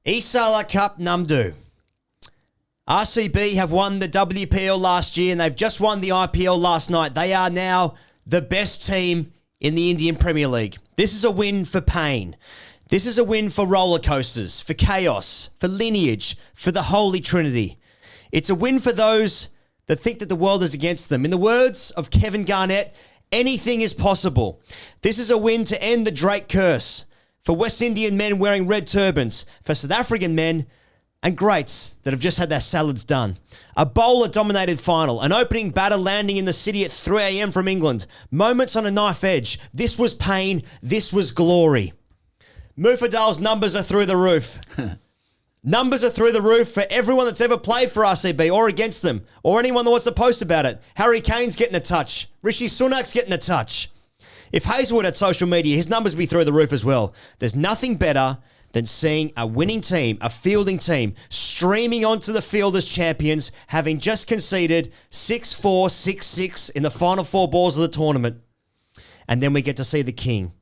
Isala Cup Namdu. RCB have won the WPL last year and they've just won the IPL last night. They are now the best team in the Indian Premier League. This is a win for pain. This is a win for roller coasters, for chaos, for lineage, for the Holy Trinity. It's a win for those that think that the world is against them. In the words of Kevin Garnett, anything is possible. This is a win to end the Drake curse. For West Indian men wearing red turbans, for South African men and greats that have just had their salads done. A bowler-dominated final, an opening batter landing in the city at 3 a.m. from England. Moments on a knife edge. This was pain. This was glory. Mufadal's numbers are through the roof. Numbers are through the roof for everyone that's ever played for RCB or against them, or anyone that wants to post about it. Harry Kane's getting a touch. Rishi Sunak's getting a touch. If Hazelwood had social media, his numbers would be through the roof as well. There's nothing better than seeing a winning team, a fielding team, streaming onto the field as champions, having just conceded 6-4, 6-6 in the final 4 balls of the tournament. And then we get to see the king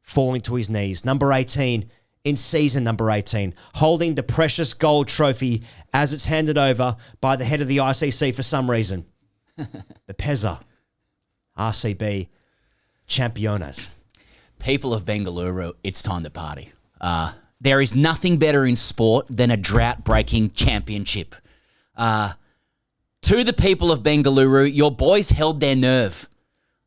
falling to his knees. Number 18 in season number 18, holding the precious gold trophy as it's handed over by the head of the ICC for some reason. The Pezza. RCB Championas. People of Bengaluru, it's time to party. There is nothing better in sport than a drought-breaking championship. To the people of Bengaluru, your boys held their nerve.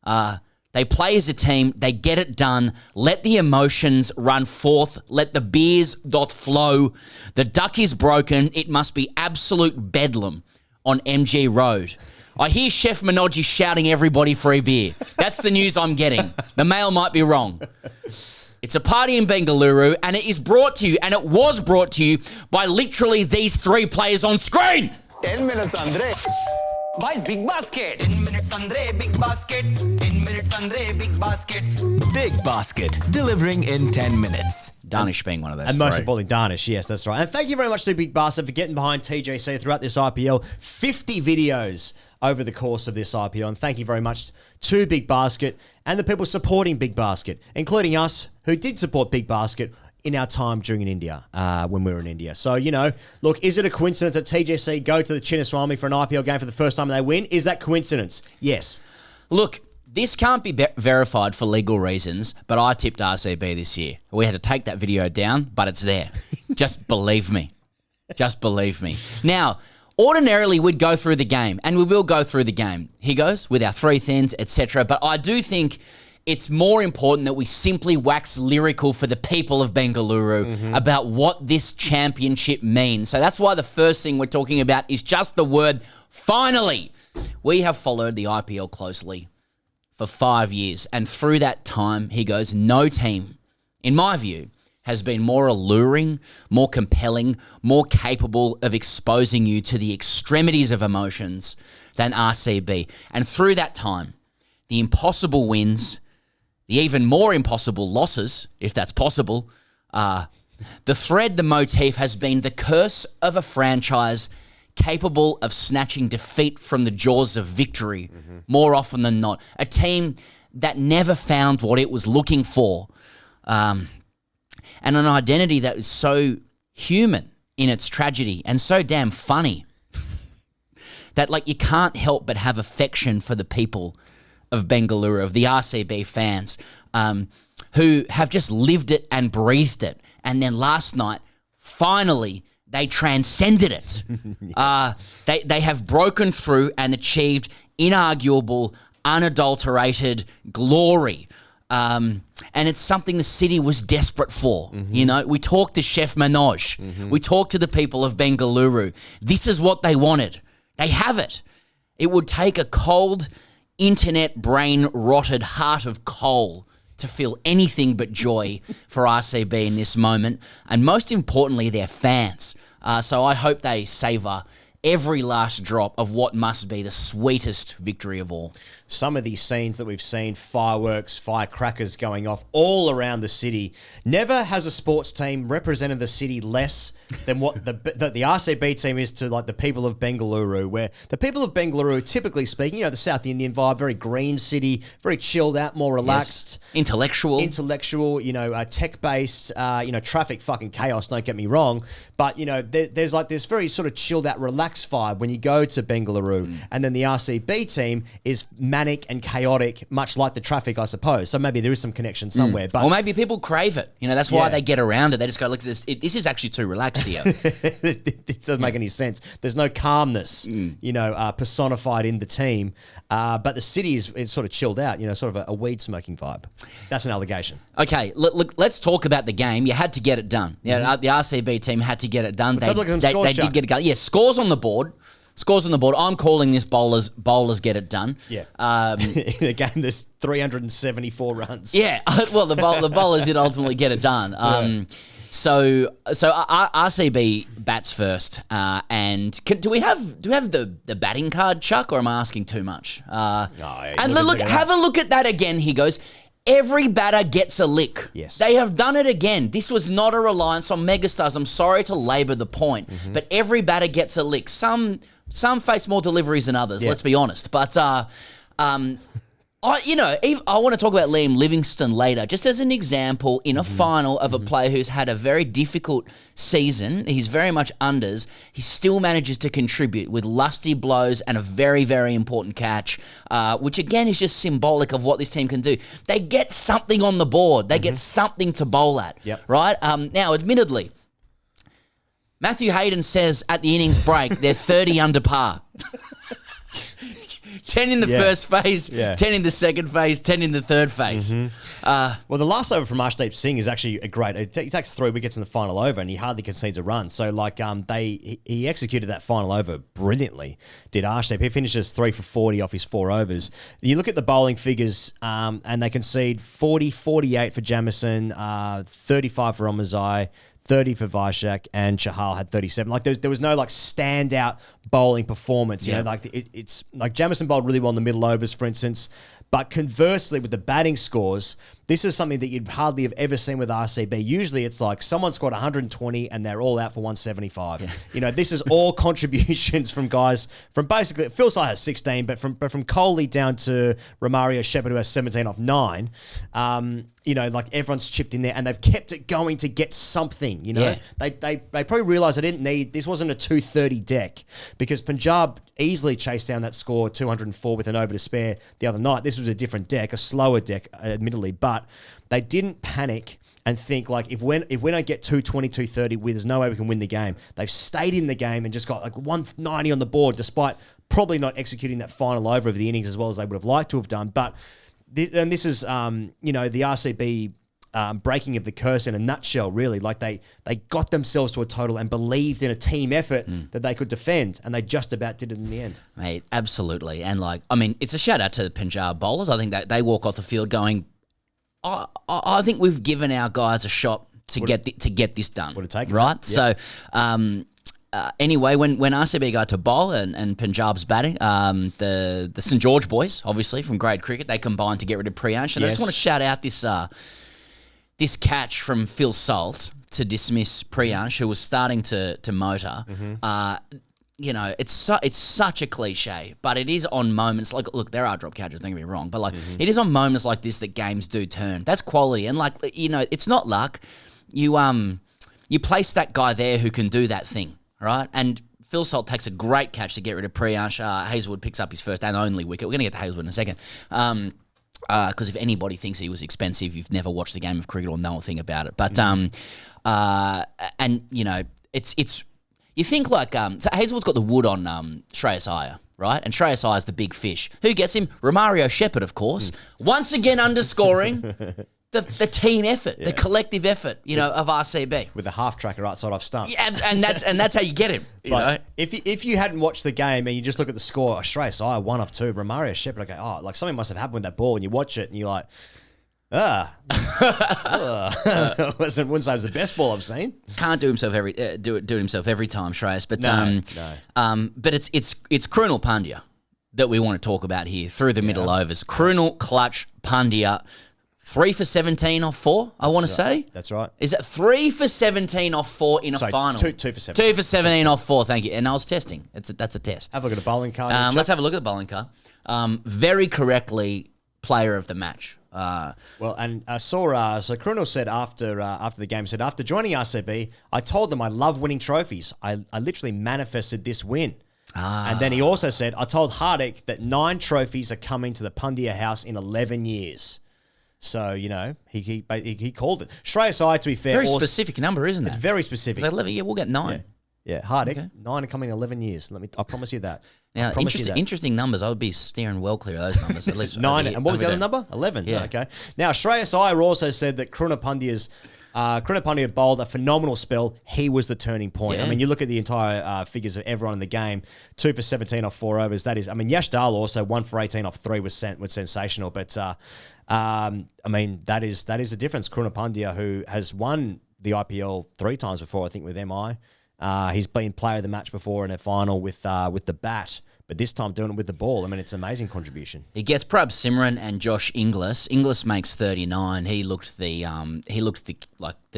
They play as a team. They get it done. Let the emotions run forth. Let the beers doth flow. The duck is broken. It must be absolute bedlam on MG Road. I hear Chef Minogi shouting everybody free beer. That's the news I'm getting. The mail might be wrong. It's a party in Bengaluru, and it is brought to you, and it was brought to you by literally these 3 players on screen. 10 minutes, Andre. Boys, big basket. 10 minutes, Andre, big basket. 10 minutes, Andre, big basket. Big basket, delivering in 10 minutes. Danish being one of those. And most importantly, Danish. Yes, that's right. And thank you very much to Big Basket for getting behind TGC throughout this IPL. 50 videos over the course of this IPL. And thank you very much to Big Basket and the people supporting Big Basket, including us who did support Big Basket in our time during in India, when we were in India. So, you know, look, is it a coincidence that TGC go to the Chinnaswamy for an IPL game for the first time and they win? Is that coincidence? Yes. Look, this can't be verified for legal reasons, but I tipped RCB this year. We had to take that video down, but it's there. Just believe me. Just believe me. Now, ordinarily, we'd go through the game, and we will go through the game. He goes with our 3 thins, etc. But I do think it's more important that we simply wax lyrical for the people of Bengaluru about what this championship means. So that's why the first thing we're talking about is just the word finally. We have followed the IPL closely for 5 years, and through that time, he goes, no team, in my view, has been more alluring, more compelling, more capable of exposing you to the extremities of emotions than RCB. And through that time, the impossible wins, the even more impossible losses, if that's possible, the thread, the motif has been the curse of a franchise capable of snatching defeat from the jaws of victory more often than not. A team that never found what it was looking for. And an identity that is so human in its tragedy and so damn funny that, like, you can't help but have affection for the people of Bengaluru, of the RCB fans, who have just lived it and breathed it. And then last night, finally, they transcended it. They have broken through and achieved inarguable, unadulterated glory. And it's something the city was desperate for. You know, we talked to Chef Manoj. We talked to the people of Bengaluru. This is what they wanted. They have it. It would take a cold, internet brain rotted heart of coal to feel anything but joy for RCB in this moment. And most importantly, their fans. So I hope they savour every last drop of what must be the sweetest victory of all. Some of these scenes that we've seen, fireworks, firecrackers going off all around the city. Never has a sports team represented the city less than what the RCB team is to like the people of Bengaluru, where the people of Bengaluru, typically speaking, the South Indian vibe, very green city, very chilled out, more relaxed. Yes. Intellectual, tech-based, traffic fucking chaos, don't get me wrong. But, there's like this very sort of chilled out, relaxed vibe when you go to Bengaluru. And then the RCB team is manic and chaotic, much like the traffic, I suppose. So maybe there is some connection somewhere. But or maybe people crave it. That's why they get around it. They just go, look, this is actually too relaxed here. It doesn't make any sense. There's no calmness, personified in the team. But the city is sort of chilled out, sort of a weed smoking vibe. That's an allegation. Okay, look, let's talk about the game. You had to get it done. Yeah, the RCB team had to get it done. They did get it done. Yeah, scores on the board. Scores on the board. I'm calling this bowlers get it done. Yeah. In a game, there's 374 runs. Yeah. Well, the bowlers did ultimately get it done. So RCB bats first, and do we have the batting card, Chuck, or am I asking too much? And look, have a look at that again. He goes, every batter gets a lick. Yes. They have done it again. This was not a reliance on megastars. I'm sorry to labour the point, but every batter gets a lick. Some face more deliveries than others. Let's be honest, but I want to talk about Liam Livingstone later, just as an example in a final of a player who's had a very difficult season. He's very much unders. He still manages to contribute with lusty blows and a very, very important catch, which again is just symbolic of what this team can do. They get something on the board. They get something to bowl at, right? Now, admittedly, Matthew Hayden says at the innings break, they're 30 under par. 10 in the first phase, 10 in the second phase, 10 in the third phase. Well, the last over from Arshdeep Singh is actually a great. He takes 3 wickets in the final over, and he hardly concedes a run. So, he executed that final over brilliantly. Did Arshdeep? He finishes 3 for 40 off his 4 overs. You look at the bowling figures, and they concede 40, 48 for Jamieson, 35 for Omazai, 30 for Vishak, and Chahal had 37. There was no standout bowling performance. It's like Jamieson bowled really well in the middle overs, for instance. But conversely, with the batting scores, this is something that you'd hardly have ever seen with RCB. Usually it's like someone scored 120 and they're all out for 175. Yeah. This is all contributions from guys from basically, Phil Sy has 16, but from Coley down to Romario Shepherd, who has 17 off 9. Everyone's chipped in there and they've kept it going to get something, They probably realised this wasn't a 230 deck, because Punjab easily chased down that score 204 with an over to spare the other night. This was a different deck, a slower deck, admittedly, but they didn't panic and think if we don't get 220, 230, there's no way we can win the game. They've stayed in the game and just got 190 on the board, despite probably not executing that final over of the innings as well as they would have liked to have done. But this is, the RCB breaking of the curse in a nutshell, really. They got themselves to a total and believed in a team effort that they could defend, and they just about did it in the end. Mate, absolutely. And it's a shout out to the Punjab bowlers. I think that they walk off the field going, I think we've given our guys a shot to get this done. Would have taken right? It. Yep. So, anyway, when RCB got to bowl and Punjab's batting, the St George boys, obviously from grade cricket, they combined to get rid of Priyansh. And I just want to shout out this catch from Phil Salt to dismiss Priyansh, who was starting to motor. It's such a cliche, but it is on moments look, there are drop catches, don't get me wrong, but it is on moments like this that games do turn. That's quality, and it's not luck. You place that guy there who can do that thing, right? And Phil Salt takes a great catch to get rid of Priyansh. Hazelwood picks up his first and only wicket. We're going to get to Hazelwood in a second. Because if anybody thinks he was expensive, you've never watched the game of cricket or know a thing about it. But it's you think so Hazelwood's got the wood on Shreyas Iyer, right? And Shreyas Iyer's the big fish. Who gets him? Romario Shepherd, of course. Once again underscoring the team effort, the collective effort, of RCB. With the half tracker outside off stump. Yeah, and that's how you get him. You know? If you hadn't watched the game and you just look at the score, Shreyas Iyer 1 off 2, Romario Shepherd, something must have happened with that ball, and you watch it and you're like, Wouldn't say it was the best ball I've seen. Can't do himself do it himself every time, Shreyas. But No. but it's Krunal Pandya that we want to talk about here through the middle overs. Krunal Clutch Pandya, 3 for 17 off 4. I want to say That's right. Is that 3 for 17 off 4 in a final? 2 for 17. 2 for 17 off 4. Thank you. And I was testing. That's a test. Have a look at the bowling card. Let's have a look at the bowling card. Very correctly, player of the match. Well, and I saw, so Krunal said after the game, said, after joining RCB, I told them I love winning trophies. I literally manifested this win. And then he also said, I told Hardik that 9 trophies are coming to the Pandya house in 11 years. So, you know, he called it. Shreyas Iyer, to be fair. Very specific number, isn't it? It's very specific. Like 11, yeah, we'll get 9. Yeah, Hardik, Okay. 9 are coming in 11 years. I promise you that. Now, I promise you that. interesting numbers. I would be steering well clear of those numbers. At least 9, over and what was the over other there. number? 11. Yeah. Okay. Now, Shreyas Iyer also said that Krunal Pandya bowled a phenomenal spell. He was the turning point. Yeah. I mean, you look at the entire figures of everyone in the game. 2 for 17 off 4 overs. That is, I mean, Yash Dal also 1 for 18 off 3 was sensational. But I mean, that is the difference. Krunal Pandya, who has won the IPL 3 times before, I think, with MI. He's been player of the match before in a final with the bat, but this time doing it with the ball. I mean, it's an amazing contribution. He gets Prab Simran and Josh Inglis. Inglis makes 39. He looked the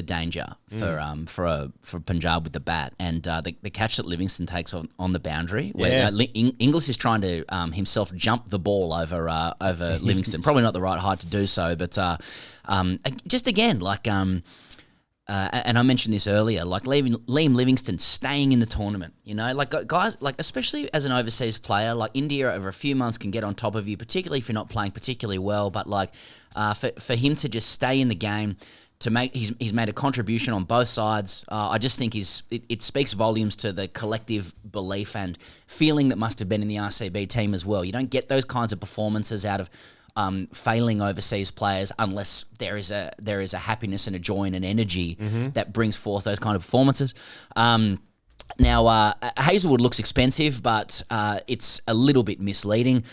danger for Punjab with the bat, and the catch that Livingston takes on the boundary, where Inglis is trying to himself jump the ball over Livingston. Probably not the right height to do so, but just again like. And I mentioned this earlier, like Liam Livingstone staying in the tournament, you know, like guys, like especially as an overseas player, like India over a few months can get on top of you, particularly if you're not playing particularly well. But like for him to just stay in the game, to make he's made a contribution on both sides. I just think it speaks volumes to the collective belief and feeling that must have been in the RCB team as well. You don't get those kinds of performances out of failing overseas players unless there is a happiness and a joy and an energy that brings forth those kind of performances. Now, Hazelwood looks expensive, but it's a little bit misleading.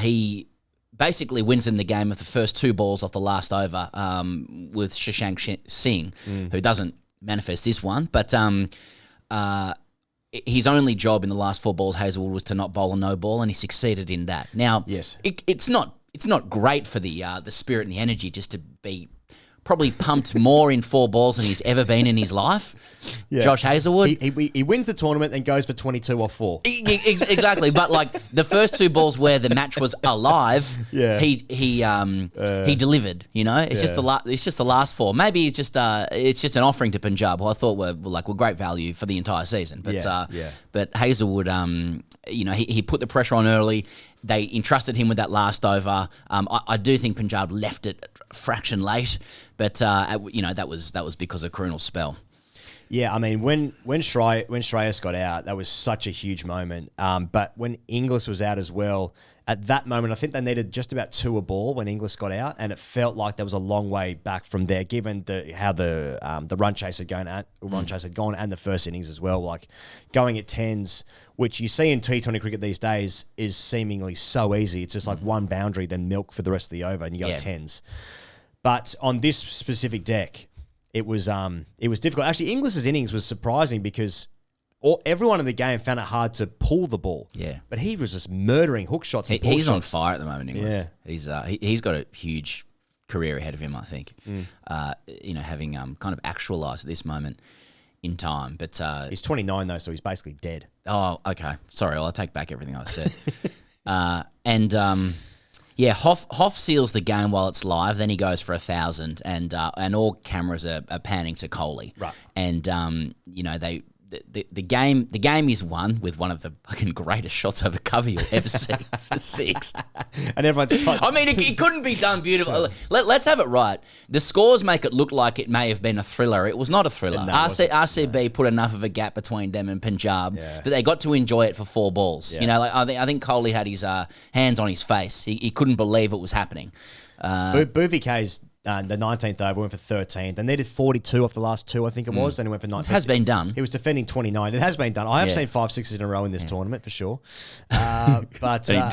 He basically wins in the game with the first 2 balls off the last over with Shashank Singh, who doesn't manifest this one, but his only job in the last 4 balls, Hazelwood, was to not bowl a no ball, and he succeeded in that. Now, Yes. It's not great for the spirit and the energy just to be probably pumped more in 4 balls than he's ever been in his life. Yeah. Josh Hazelwood. He wins the tournament and goes for 22 off 4. Exactly, but like the first 2 balls where the match was alive, he delivered. You know, it's just the last 4. Maybe it's just an offering to Punjab, who I thought were great value for the entire season. But but Hazelwood, you know, he put the pressure on early. They entrusted him with that last over. I do think Punjab left it a fraction late, but you know, that was because of Krunal's spell. Yeah, I mean, when Shreyas got out, that was such a huge moment. But when Inglis was out as well, at that moment, I think they needed just about 2 a ball when Inglis got out, and it felt like there was a long way back from there, given how the run chase had gone and the first innings as well, like going at 10s, which you see in T20 cricket these days is seemingly so easy. It's just like one boundary, then milk for the rest of the over, and you go at 10s. But on this specific deck, it was difficult. Actually, Inglis's innings was surprising because everyone in the game found it hard to pull the ball. Yeah. But he was just murdering hook shots and pull He's on shots. fire at the moment, Inglis. Yeah. He's got a huge career ahead of him, I think. You know, having kind of actualised at this moment in time. But He's 29 though, so he's basically dead. Oh, okay. Sorry, I'll take back everything I said. Yeah, Hoff seals the game while it's live. Then he goes for 1,000, and all cameras are panning to Kohli. Right. And you know, the game is won with one of the fucking greatest shots over cover you'll ever see for 6. And everyone's like, I mean, it couldn't be done beautiful. Let's have it right. The scores make it look like it may have been a thriller. It was not a thriller. No, RCB put enough of a gap between them and Punjab that they got to enjoy it for 4 balls. Yeah. You know, like, I think Kohli had his hands on his face. He couldn't believe it was happening. Bhuvi K's the 19th over, went for 13. They needed 42 off the last 2, I think it was, and he went for 19. It has been done. He was defending 29. It has been done. I have seen 5 sixes in a row in this tournament for sure. But yeah,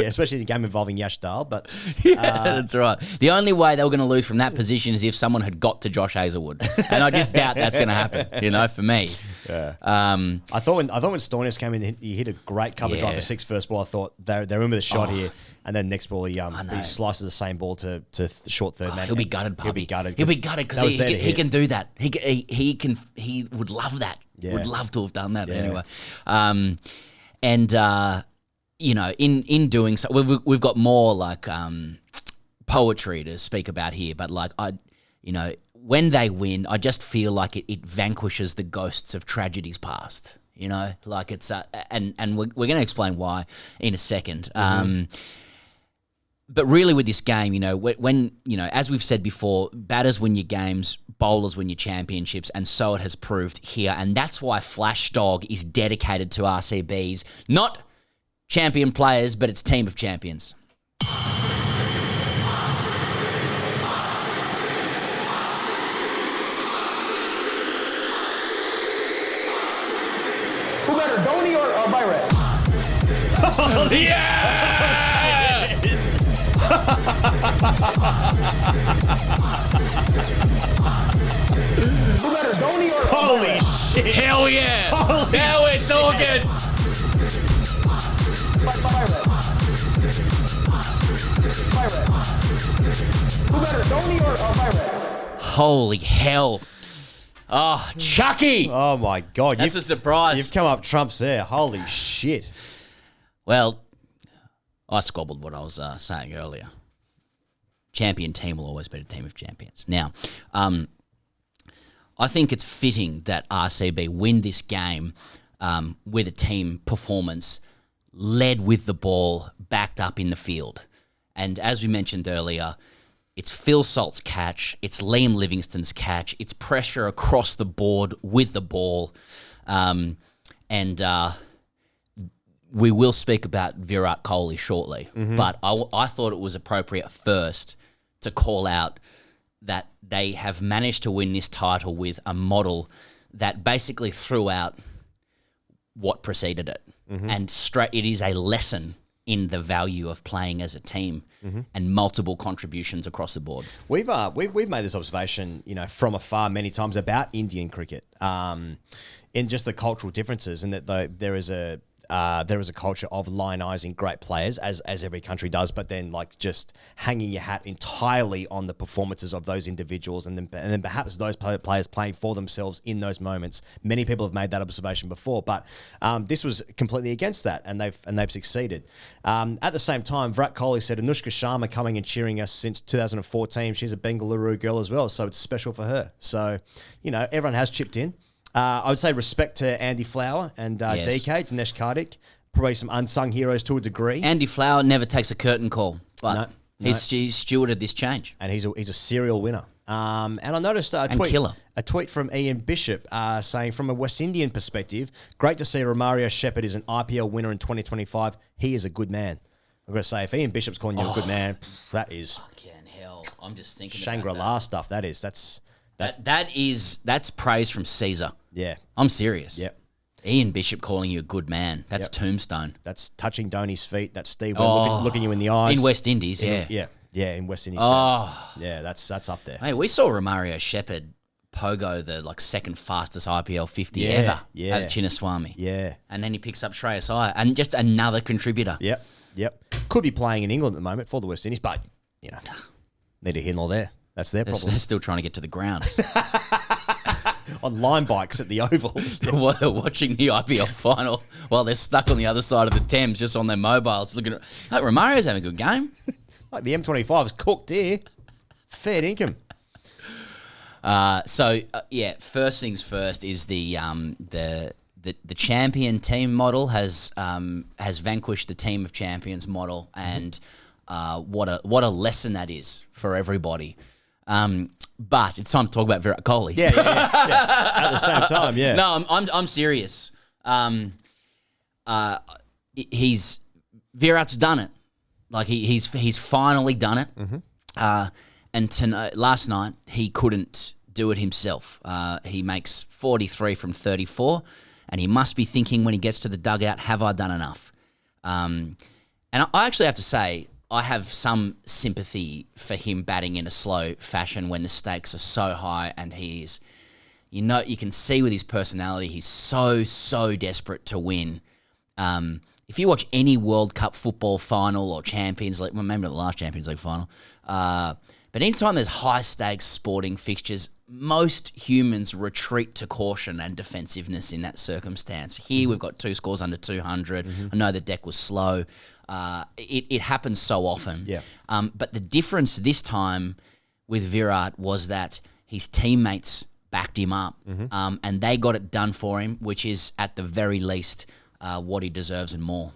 especially in a game involving Yash Dal. But that's right. The only way they were going to lose from that position is if someone had got to Josh Hazelwood, and I just doubt that's going to happen. For me. Yeah. I thought when Stoinis came in, he hit a great cover drive for 6 first ball. I thought they're in with a shot here. And then next ball, he slices the same ball to short third man. He'll be gutted, puppy. He'll be gutted because he can do that. He would love that. Yeah. Would love to have done that anyway. In doing so, we've got more like poetry to speak about here. But like when they win, I just feel like it vanquishes the ghosts of tragedies past. Like it's and we're going to explain why in a second. But really with this game, when as we've said before, batters win your games, bowlers win your championships, and so it has proved here. And that's why Flashdog is dedicated to RCB's, not champion players, but its team of champions. Who better, Dhoni or Virat? Who better, Dhoni or holy shit! Hell yeah! Now we're talking! Virat. Who better, Dhoni or Virat? Holy hell! Oh, Chucky! Oh my God! That's a surprise. You've come up trumps there. Holy shit! Well, I squabbled what I was saying earlier. Champion team will always be a team of champions. Now, I think it's fitting that RCB win this game with a team performance led with the ball, backed up in the field. And as we mentioned earlier, it's Phil Salt's catch, it's Liam Livingston's catch, it's pressure across the board with the ball. We will speak about Virat Kohli shortly, but I thought it was appropriate first to call out that they have managed to win this title with a model that basically threw out what preceded it. And it is a lesson in the value of playing as a team and multiple contributions across the board. We've made this observation, from afar many times about Indian cricket, in just the cultural differences, and that there is a culture of lionising great players, as every country does, but then like just hanging your hat entirely on the performances of those individuals, and then perhaps those players playing for themselves in those moments. Many people have made that observation before, but this was completely against that, and they've succeeded. At the same time, Virat Kohli said Anushka Sharma coming and cheering us since 2014. She's a Bengaluru girl as well, so it's special for her. So everyone has chipped in. I would say respect to Andy Flower and DK, Dinesh Karthik. Probably some unsung heroes to a degree. Andy Flower never takes a curtain call, but he's stewarded this change. And he's a serial winner. And I noticed a tweet from Ian Bishop saying, from a West Indian perspective, great to see Romario Shepherd is an IPL winner in 2025. He is a good man. I've got to say, if Ian Bishop's calling you a good man, that is... Fucking hell. I'm just thinking Shangri-La stuff, that is. That's praise from Caesar. Yeah. I'm serious. Yep. Ian Bishop calling you a good man. That's tombstone. That's touching Dhoni's feet. That's Steve looking you in the eyes. In West Indies, yeah. Yeah, in West Indies. Yeah, that's up there. Hey, we saw Romario Shepherd pogo the second fastest IPL 50 ever at Chinnaswamy. Yeah. And then he picks up Shreyas Iyer, and just another contributor. Yep. Could be playing in England at the moment for the West Indies, but, neither here nor there. That's their problem. They're still trying to get to the ground. On line bikes at the Oval. They're watching the IPL final while they're stuck on the other side of the Thames just on their mobiles looking at... Hey, Romario's having a good game. Like the M25 is cooked here. Fair income. First things first is the champion team model has vanquished the team of champions model, and what a lesson that is for everybody. But it's time to talk about Virat Kohli. Yeah. At the same time, yeah. No, I'm serious. Virat's done it. Like he's finally done it. And last night, he couldn't do it himself. He makes 43 from 34, and he must be thinking when he gets to the dugout, have I done enough? And I actually have to say, I have some sympathy for him batting in a slow fashion when the stakes are so high, and he's, you can see with his personality, he's so desperate to win. If you watch any World Cup football final or Champions League, well, maybe the last Champions League final, but anytime there's high-stakes sporting fixtures, most humans retreat to caution and defensiveness in that circumstance. Here we've got 2 scores under 200. I know the deck was slow. It happens so often. Yeah. But the difference this time with Virat was that his teammates backed him up, and they got it done for him, which is at the very least what he deserves and more.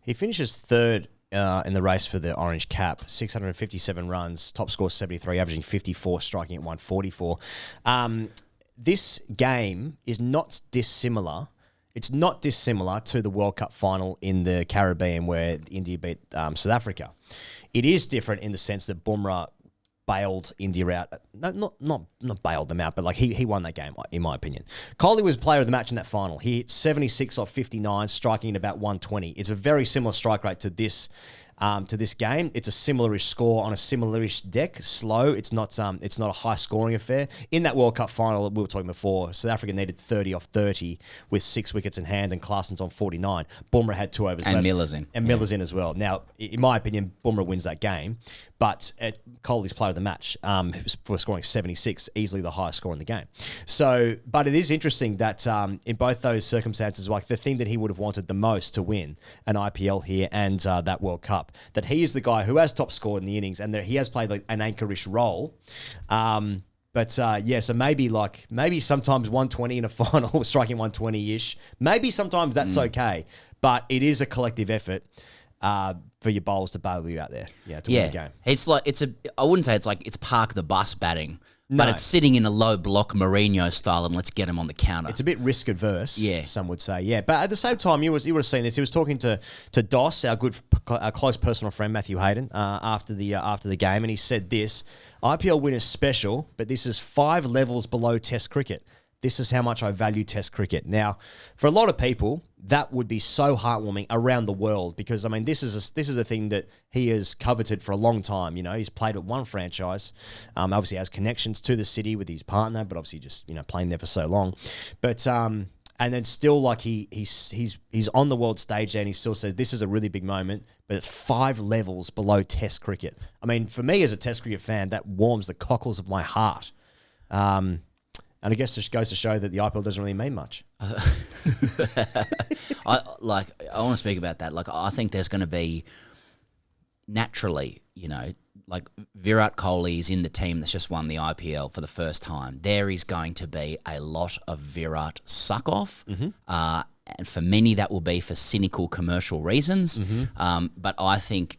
He finishes third in the race for the orange cap, 657 runs, top score 73, averaging 54, striking at 144. This game is not dissimilar. It's not dissimilar to the World Cup final in the Caribbean where India beat South Africa. It is different in the sense that Bumrah bailed India out. No, not bailed them out, but like he won that game, in my opinion. Kohli was player of the match in that final. He hit 76 off 59, striking at about 120. It's a very similar strike rate to this game. It's a similarish score on a similarish deck. Slow. It's not a high scoring affair. In that World Cup final we were talking before, South Africa needed 30 off 30 with 6 wickets in hand, and Klaasen's on 49. Bumrah had 2 overs and left. Miller's in. And Miller's in as well. Now, in my opinion, Bumrah wins that game, but Kohli's player of the match for scoring 76, easily the highest score in the game. So, but it is interesting that in both those circumstances, like the thing that he would have wanted the most to win an IPL here and that World Cup, that he is the guy who has top scored in the innings and that he has played like an anchorish role. So maybe sometimes 120 in a final, striking 120-ish. Maybe sometimes that's okay, but it is a collective effort for your bowlers to bail you out there, to win the game. It's like I wouldn't say it's like it's park the bus batting, No. but it's sitting in a low block Mourinho style and let's get him on the counter. It's a bit risk adverse, Yeah. some would say, yeah. But at the same time, you would have seen this. He was talking to Doss, our close personal friend Matthew Hayden, after the game, and he said this: IPL win is special, but this is 5 levels below Test cricket. This is how much I value Test cricket. Now, for a lot of people, that would be so heartwarming around the world because, I mean, this is a thing that he has coveted for a long time. He's played at one franchise, obviously has connections to the city with his partner, but obviously just playing there for so long. But and then still, like he's on the world stage there, and he still says this is a really big moment, but it's 5 levels below Test cricket. I mean, for me as a Test cricket fan, that warms the cockles of my heart. And I guess it goes to show that the IPL doesn't really mean much. I want to speak about that. Like, I think there's going to be naturally, like Virat Kohli is in the team that's just won the IPL for the first time. There is going to be a lot of Virat suck off. And for many, that will be for cynical commercial reasons. But I think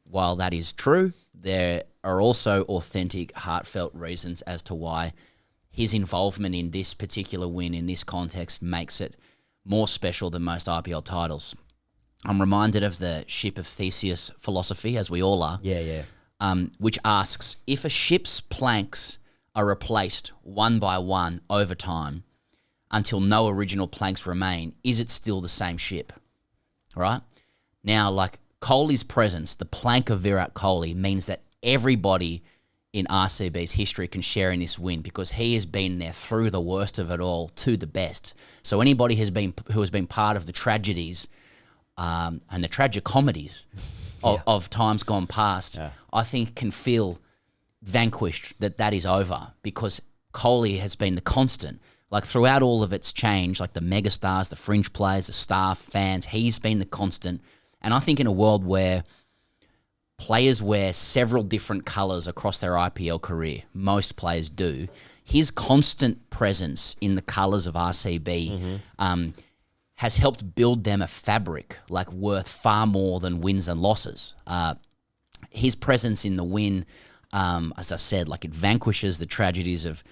while that is true, there are also authentic, heartfelt reasons as to why his involvement in this particular win in this context makes it more special than most IPL titles. I'm reminded of the Ship of Theseus philosophy, as we all are. Yeah. Which asks, if a ship's planks are replaced one by one over time until no original planks remain, is it still the same ship? Right? Now, like Kohli's presence, the plank of Virat Kohli, means that everybody in RCB's history can share in this win because he has been there through the worst of it all to the best. So anybody who has been part of the tragedies and the tragicomedies of times gone past, I think can feel vanquished that is over because Kohli has been the constant. Like throughout all of its change, like the megastars, the fringe players, the staff, fans, he's been the constant. And I think in a world where players wear several different colours across their IPL career, most players do, his constant presence in the colours of RCB has helped build them a fabric like worth far more than wins and losses. His presence in the win, as I said, like it vanquishes the tragedies of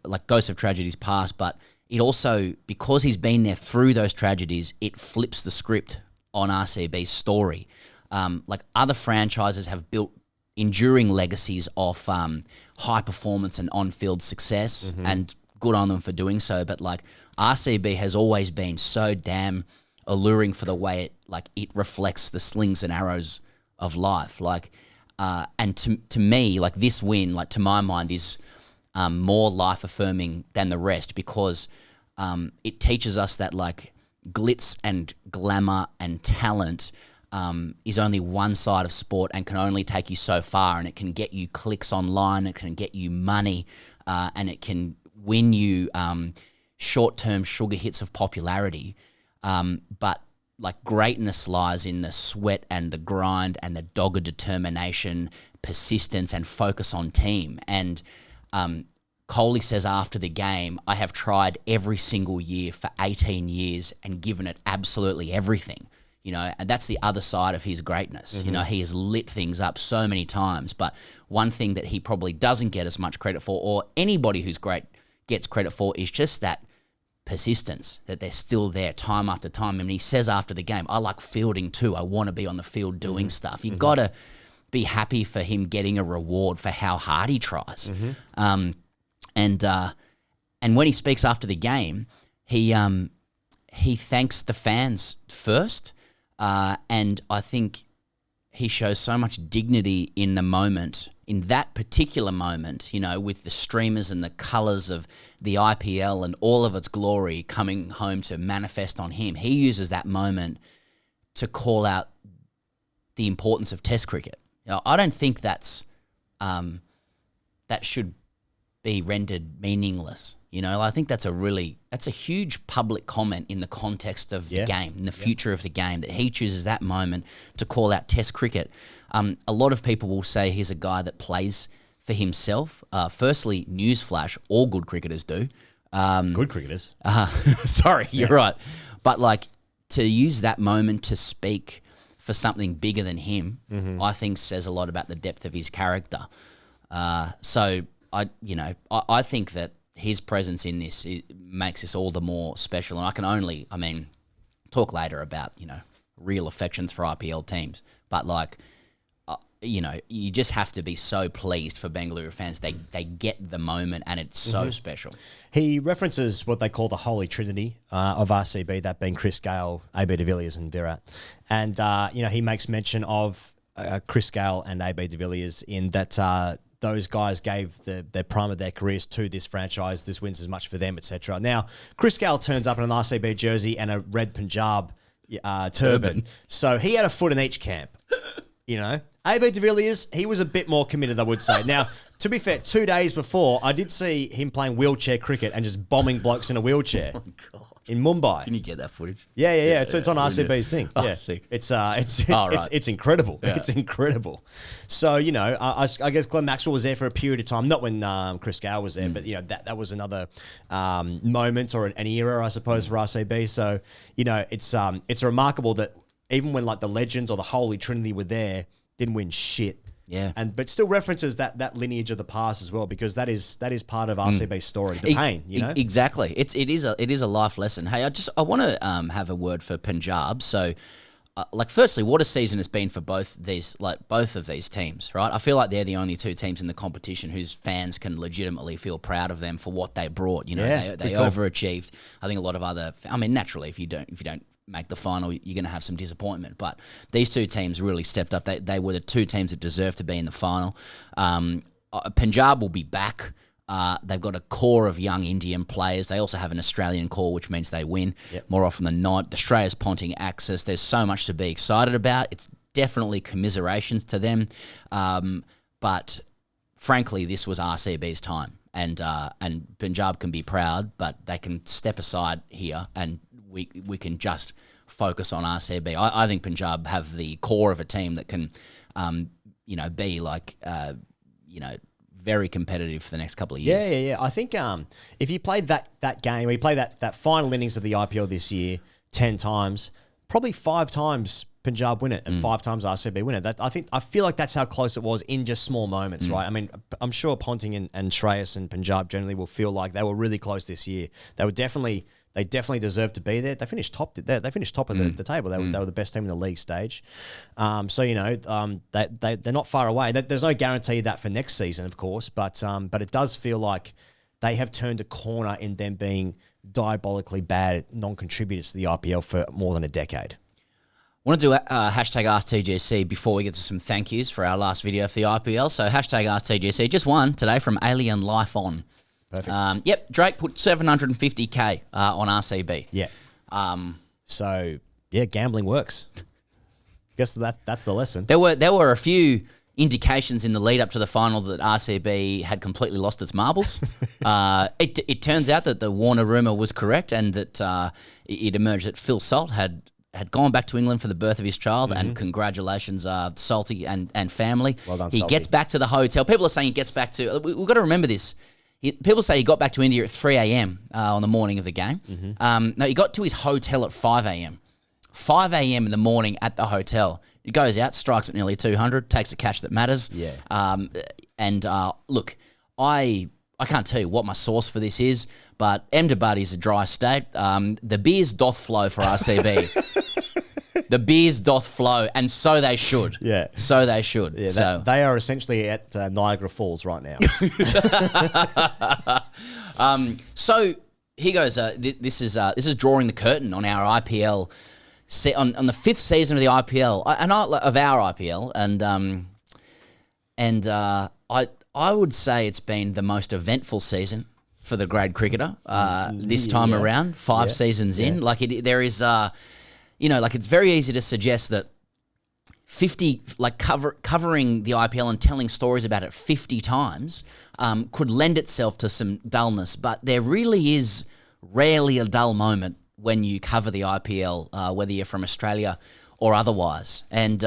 like ghosts of tragedies past, but it also, because he's been there through those tragedies, it flips the script on RCB's story. Like other franchises have built enduring legacies of high performance and on-field success, and good on them for doing so. But like RCB has always been so damn alluring for the way it reflects the slings and arrows of life. Like, and to me, like this win, like to my mind, is more life affirming than the rest, because it teaches us that like glitz and glamour and talent is only one side of sport and can only take you so far, and it can get you clicks online, it can get you money, and it can win you short-term sugar hits of popularity. But like greatness lies in the sweat and the grind and the dogged determination, persistence and focus on team. And Coley says after the game, I have tried every single year for 18 years and given it absolutely everything. You know, and that's the other side of his greatness. You know, he has lit things up so many times, but one thing that he probably doesn't get as much credit for, or anybody who's great gets credit for, is just that persistence, that they're still there time after time. And he says after the game, I like fielding too. I want to be on the field doing stuff. You've got to be happy for him getting a reward for how hard he tries. And when he speaks after the game, he thanks the fans first. And I think he shows so much dignity in the moment, in that particular moment, you know, with the streamers and the colours of the IPL and all of its glory coming home to manifest on him. He uses that moment to call out the importance of Test cricket. You know, I don't think that should be rendered meaningless. You know, I think that's a huge public comment in the context of the game, in the future of the game, that he chooses that moment to call out Test cricket. A lot of people will say he's a guy that plays for himself. Firstly, newsflash, all good cricketers do. Good cricketers. Sorry, you're right. But like, to use that moment to speak for something bigger than him, I think says a lot about the depth of his character. So I think that his presence in this makes this all the more special. And I can only, talk later about, real affections for IPL teams. But like, you just have to be so pleased for Bengaluru fans. They get the moment, and it's so special. He references what they call the Holy Trinity of RCB, that being Chris Gale, AB de Villiers and Virat. And, he makes mention of Chris Gale and AB de Villiers in that those guys gave their prime of their careers to this franchise. This wins as much for them, etc. Now, Chris Gale turns up in an RCB jersey and a red Punjab turban. So he had a foot in each camp, AB de Villiers, he was a bit more committed, I would say. Now, to be fair, 2 days before, I did see him playing wheelchair cricket and just bombing blokes in a wheelchair. Oh, God. In Mumbai. Can you get that footage? Yeah. It's on RCB's thing. Oh, yeah. sick. It's incredible. Yeah. It's incredible. So, I guess Glenn Maxwell was there for a period of time, not when Chris Gale was there, but, that was another moment or an era, I suppose, for RCB. So, it's remarkable that even when, like, the legends or the Holy Trinity were there, didn't win shit. Yeah. But still references that lineage of the past as well, because that is part of RCB's story, the pain, Exactly. It is a life lesson. Hey, I want to have a word for Punjab. So, firstly, what a season it's been for both of these teams, right? I feel like they're the only two teams in the competition whose fans can legitimately feel proud of them for what they brought. They overachieved. I think a lot of other, naturally, if you don't make the final, you're going to have some disappointment. But these two teams really stepped up. They were the two teams that deserved to be in the final. Punjab will be back. They've got a core of young Indian players. They also have an Australian core, which means they win more often than not. Australia's Ponting axis. There's so much to be excited about. It's definitely commiserations to them. But frankly, this was RCB's time. And Punjab can be proud, but they can step aside here and we can just focus on RCB. I think Punjab have the core of a team that can, be like, very competitive for the next couple of years. Yeah. I think if you played that game, or you play that final innings of the IPL this year 10 times, probably 5 times Punjab win it and 5 times RCB win it. I feel like that's how close it was in just small moments, right? I mean, I'm sure Ponting and Shreyas and Punjab generally will feel like they were really close this year. They definitely deserved to be there. They finished top. They finished top of the table. They were the best team in the league stage. So they're not far away. There's no guarantee of that for next season, of course, but it does feel like they have turned a corner in them being diabolically bad non-contributors to the IPL for more than a decade. I want to do hashtag AskTGC before we get to some thank yous for our last video for the IPL. So hashtag AskTGC, just one today from Alien Life On. Perfect. Drake put 750K on RCB. Yeah. So gambling works. Guess that's the lesson. There were a few indications in the lead up to the final that RCB had completely lost its marbles. It turns out that the Warner rumor was correct, and that it emerged that Phil Salt had gone back to England for the birth of his child, and congratulations, Salty and family. Well done, he Salty. gets back to the hotel. People are saying he gets back to... We've got to remember this. People say he got back to India at 3 a.m. On the morning of the game. No, he got to his hotel at 5 a.m. 5 a.m. in the morning at the hotel. He goes out, strikes at nearly 200, takes the cash that matters. Yeah. Look, I can't tell you what my source for this is, but Ahmedabad is a dry state. The beers doth flow for RCB. The beers doth flow, and so they should. Yeah. So they should. Yeah, they are essentially at Niagara Falls right now. So here goes. This is drawing the curtain on our IPL. On the 5th season of the IPL, of our IPL, and I would say it's been the most eventful season for the grade cricketer this time around. 5 seasons in, there is, it's very easy to suggest that 50, covering the IPL and telling stories about it 50 times could lend itself to some dullness, but there really is rarely a dull moment when you cover the IPL, whether you're from Australia or otherwise. And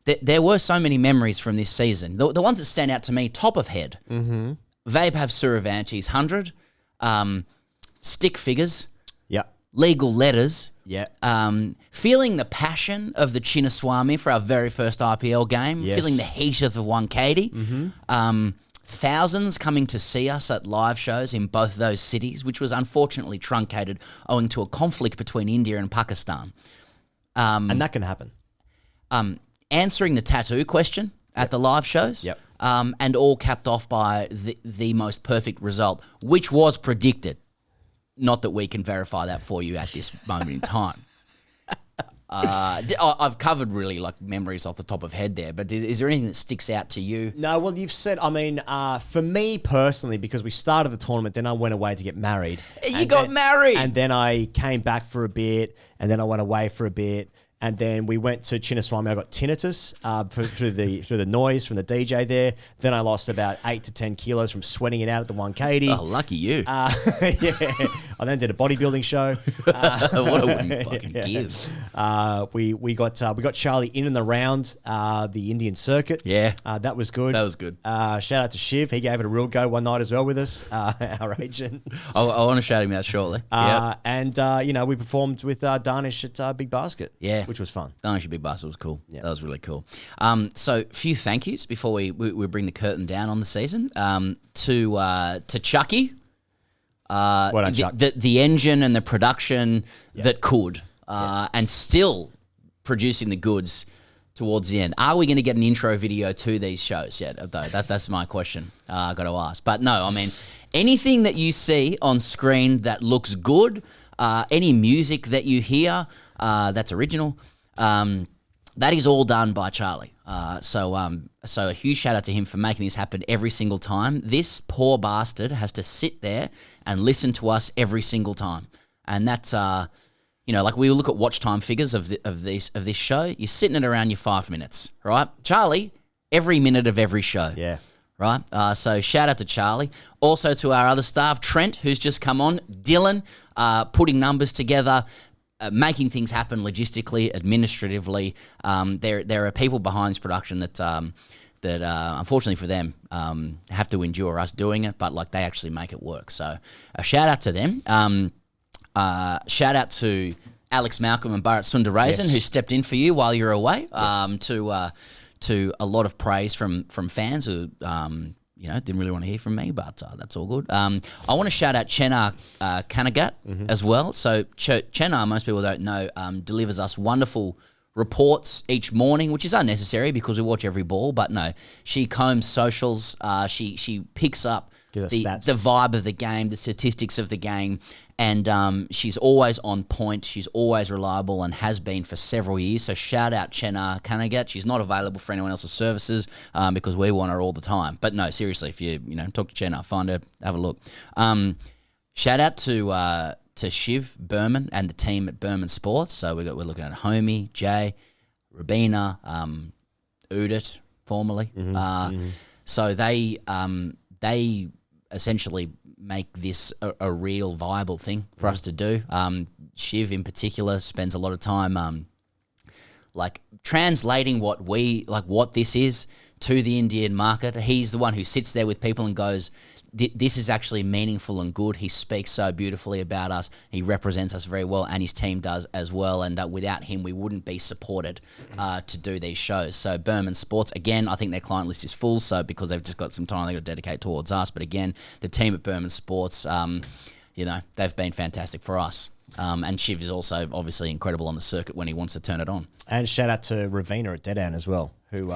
there were so many memories from this season. The ones that stand out to me, top of head, Vaibhav Suryavanchi's 100, stick figures, legal letters, feeling the passion of the Chinnaswamy for our very first IPL game, feeling the heat of the Wankhede, thousands coming to see us at live shows in both those cities, which was unfortunately truncated owing to a conflict between India and Pakistan. And that can happen. Answering the tattoo question at the live shows, and all capped off by the most perfect result, which was predicted. Not that we can verify that for you at this moment in time. I've covered really memories off the top of head there, but is there anything that sticks out to you? No, well, you've said, for me personally, because we started the tournament, then I went away to get married. You got married! And then I came back for a bit, and then I went away for a bit. And then we went to Chinnaswamy. I got tinnitus through the noise from the DJ there. Then I lost about 8 to 10 kilos from sweating it out at the Wankhede. Oh, lucky you. I then did a bodybuilding show. What a wouldn't fucking give. We got Charlie in and around the Indian circuit. Yeah. That was good. That was good. Shout out to Shiv. He gave it a real go one night as well with us, our agent. I want to shout him out shortly. And we performed with Danish at Big Basket. Yeah. Which was fun. Danish Big Basket was cool. That was really cool. So a few thank yous before we bring the curtain down on the season. To Chucky. Well done, Chuck. The engine and the production that could, and still producing the goods towards the end. Are we going to get an intro video to these shows yet, though? That's my question I got to ask. But no, I mean, anything that you see on screen that looks good, any music that you hear that's original, that is all done by Charlie. So a huge shout out to him for making this happen every single time. This poor bastard has to sit there and listen to us every single time. And that's, we look at watch time figures of this show. You're sitting at around your 5 minutes, right? Charlie, every minute of every show. Yeah. Right? So shout out to Charlie. Also to our other staff, Trent, who's just come on, Dylan, putting numbers together, making things happen logistically, administratively. There are people behind this production that unfortunately for them have to endure us doing it, but they actually make it work. So a shout out to them. Shout out to Alex Malcolm and Bharat Sundaresan, who stepped in for you while you were away, to a lot of praise from fans who, didn't really want to hear from me, but that's all good. I want to shout out Chenar Kanagat as well. So Chenar, most people don't know, delivers us wonderful reports each morning, which is unnecessary because we watch every ball. But no, she combs socials. She picks up the vibe of the game, the statistics of the game, and she's always on point. She's always reliable and has been for several years. So shout out Chenar Kanagat. She's not available for anyone else's services because we want her all the time. But no, seriously, if you talk to Chenar, find her, have a look. Shout out to Shiv Berman and the team at Berman Sports. So we're looking at Homie, Jay, Rabina, Udit, formerly. So they essentially make this a real viable thing for us to do. Shiv in particular spends a lot of time translating what this is to the Indian market. He's the one who sits there with people and goes, this is actually meaningful and good. He speaks so beautifully about us. He represents us very well, and his team does as well. And without him, we wouldn't be supported to do these shows. So Berman Sports, again, I think their client list is full. So because they've just got some time they've got to dedicate towards us. But again, the team at Berman Sports, they've been fantastic for us. And Shiv is also obviously incredible on the circuit when he wants to turn it on. And shout out to Ravina at Dead as well, who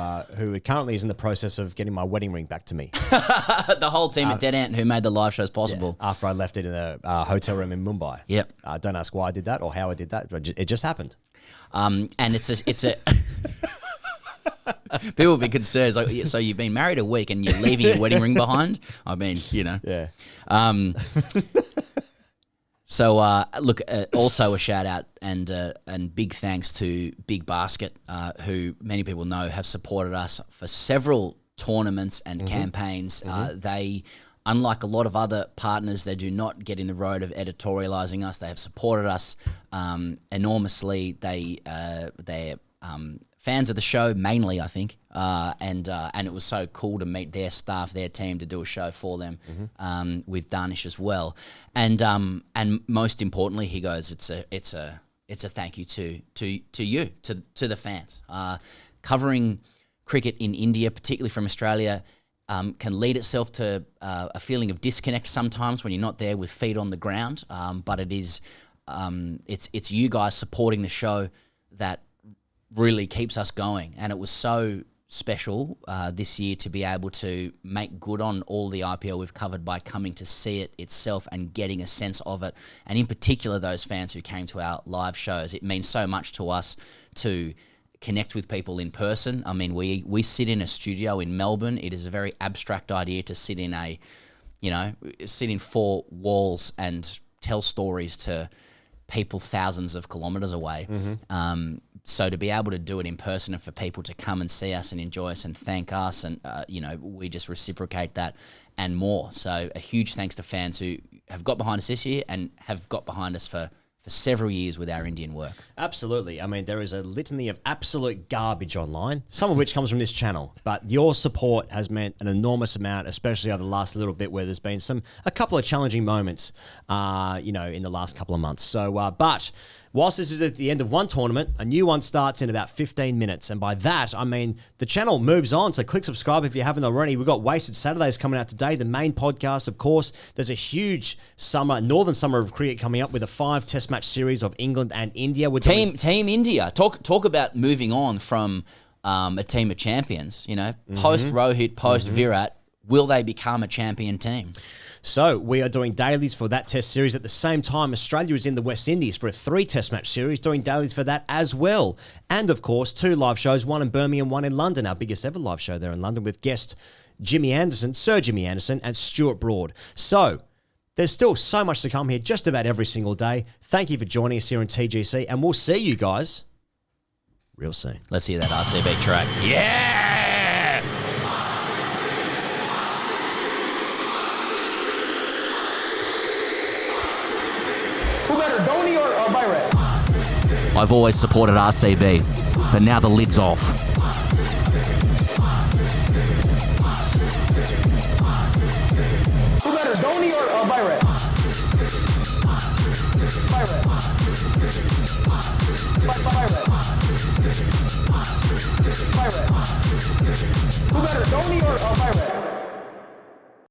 currently is in the process of getting my wedding ring back to me. The whole team at Dead Ant who made the live shows possible. Yeah, after I left it in a hotel room in Mumbai. Yep. Don't ask why I did that or how I did that, but it just happened. And it's a people will be concerned. Like, so you've been married a week and you're leaving your wedding ring behind? I mean, Yeah. So, also a shout out and big thanks to Big Basket, who many people know have supported us for several tournaments and campaigns. They, unlike a lot of other partners, they do not get in the road of editorializing us. They have supported us enormously. They're fans of the show mainly, I think, and it was so cool to meet their staff, their team, to do a show for them with Danish as well, and most importantly, he goes, it's a thank you to you, to the fans. Covering cricket in India, particularly from Australia, can lead itself to a feeling of disconnect sometimes when you're not there with feet on the ground. But it is, it's you guys supporting the show that really keeps us going, and it was so special this year to be able to make good on all the IPL we've covered by coming to see it itself and getting a sense of it, and in particular those fans who came to our live shows. It means so much to us to connect with people in person. I mean, we sit in a studio in Melbourne. It is a very abstract idea to sit in four walls and tell stories to people thousands of kilometres away. So to be able to do it in person and for people to come and see us and enjoy us and thank us, and we just reciprocate that and more. So a huge thanks to fans who have got behind us this year and have got behind us for several years with our Indian work. Absolutely. I mean, there is a litany of absolute garbage online, some of which comes from this channel, but your support has meant an enormous amount, especially over the last little bit where there's been a couple of challenging moments, in the last couple of months. So, but whilst this is at the end of one tournament, a new one starts in about 15 minutes. And by that, I mean the channel moves on. So click subscribe if you haven't already. We've got Wasted Saturdays coming out today, the main podcast, of course. There's a huge northern summer of cricket coming up with a 5 test match series of England and India. Team India. Talk about moving on from a team of champions. Post Rohit, post Virat, will they become a champion team? So we are doing dailies for that test series. At the same time, Australia is in the West Indies for a 3 test match series, doing dailies for that as well. And of course, 2 live shows, one in Birmingham, one in London, our biggest ever live show there in London with guest Sir Jimmy Anderson and Stuart Broad. So there's still so much to come here just about every single day. Thank you for joining us here on TGC, and we'll see you guys real soon. Let's hear that RCB track. Yeah! Who better, Dhoni or Virat? I've always supported RCB, but now the lid's off. Who better, Dhoni or Virat? Virat. Virat. Who better, Dhoni or Virat?